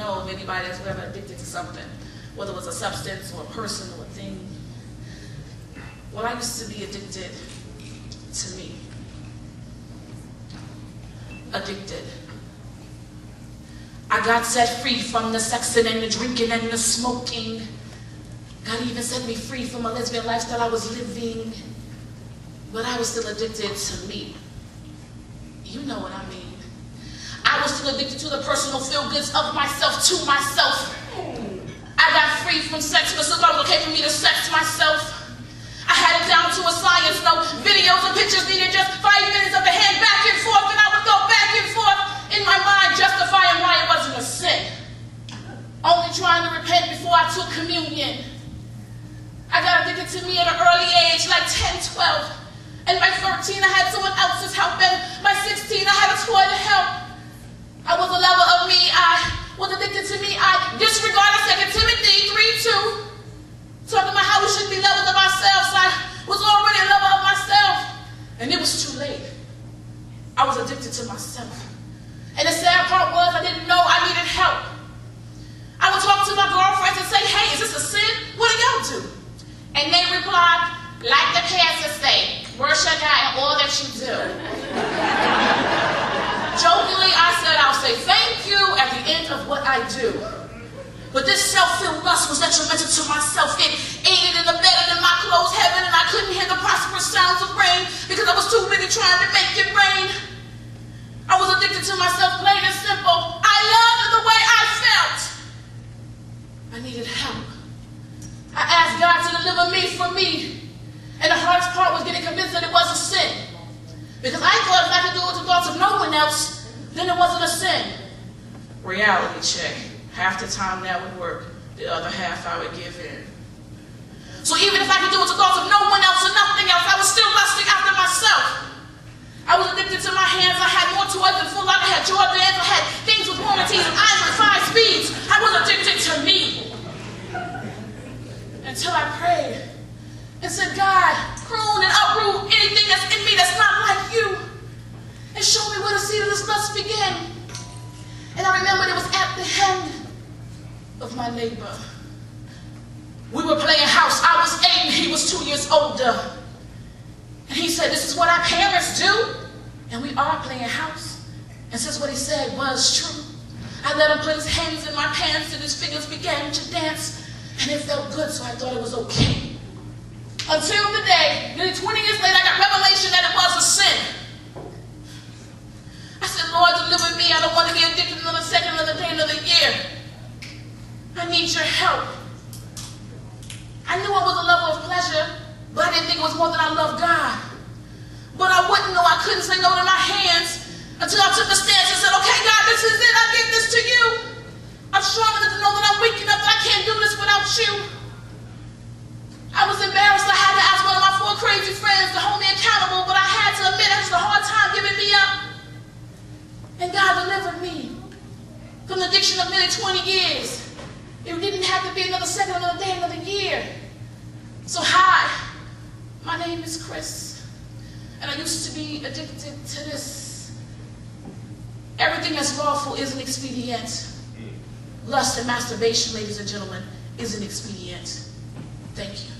know of anybody that's ever addicted to something, whether it was a substance or a person or a thing. Well, I used to be addicted to me. Addicted. I got set free from the sexing and the drinking and the smoking. God even set me free from a lesbian lifestyle I was living. But I was still addicted to me. You know what I mean. I was still addicted to the personal feel-goods of myself, to myself. I got free from sex, but still thought it was okay for me to sex myself. I had it down to a science, no videos and pictures needed, just 5 minutes of the hand back and forth, and I would go back and forth in my mind, justifying why it wasn't a sin. Only trying to repent before I took communion. I got addicted to me at an early age, like 10, 12. And by 13, I had someone else's help. And by 16, I had a toy to help. I was a lover of me. I was addicted to me. I disregarded 2 Timothy 3:2. Talking about how we should be lovers of ourselves. I was already a lover of myself. And it was too late. I was addicted to myself. And the sad part was I didn't know I needed help. I would talk to my girlfriends and say, hey, is this a sin? What do y'all do? And they replied, like the pastor say, worship God in all that you do. Jokingly, I said, I'll say thank you at the end of what I do. But this self-filled lust was detrimental to myself. It aided in the bed in my closed heaven, and I couldn't hear the prosperous sounds of rain because I was too busy trying to make it rain. I was addicted to myself, plain and simple. I loved the way I felt. I needed help. I asked God to deliver me from me. And the hardest part was getting convinced that it was a sin. Because I thought if I could do it to thoughts of no one else, then it wasn't a sin. Reality check. Half the time that would work. The other half I would give in. So even if I could do it to thoughts of no one else and nothing else, I was still lusting after myself. I was addicted to my hands. I had more toys than Full Lock. I had Jordans. I had things with warranties and eyes with 5 speeds. I was addicted to me. Until I prayed and said, God, prune and uproot anything that's in me that's not like you. And show me where the seed of this lust began. And I remembered it was at the hand of my neighbor. We were playing house. I was 8 and he was 2 years older. And he said, this is what our parents do. And we are playing house. And since what he said was true, I let him put his hands in my pants and his fingers began to dance. And it felt good, so I thought it was okay. Until the day, nearly 20 years later, I got revelation that it was a sin. I said, Lord, deliver me. I don't want to be addicted another second, another day, another year. I need your help. I knew I was a lover of pleasure, but I didn't think it was more than I loved God. But I wouldn't know. I couldn't say no to my hands until I took the stance and said, okay, God, this is it. I give this to you. I'm strong enough to know that I'm weak enough that I can't do this without you. I was embarrassed. I had to ask one of my 4 crazy friends to hold me accountable, but I had to admit it was a hard time giving me up. And God delivered me from the addiction of nearly 20 years. It didn't have to be another second, another day, another year. So hi, my name is Chris, and I used to be addicted to this. Everything that's lawful is an expedient. Lust and masturbation, ladies and gentlemen, is an expedient. Thank you.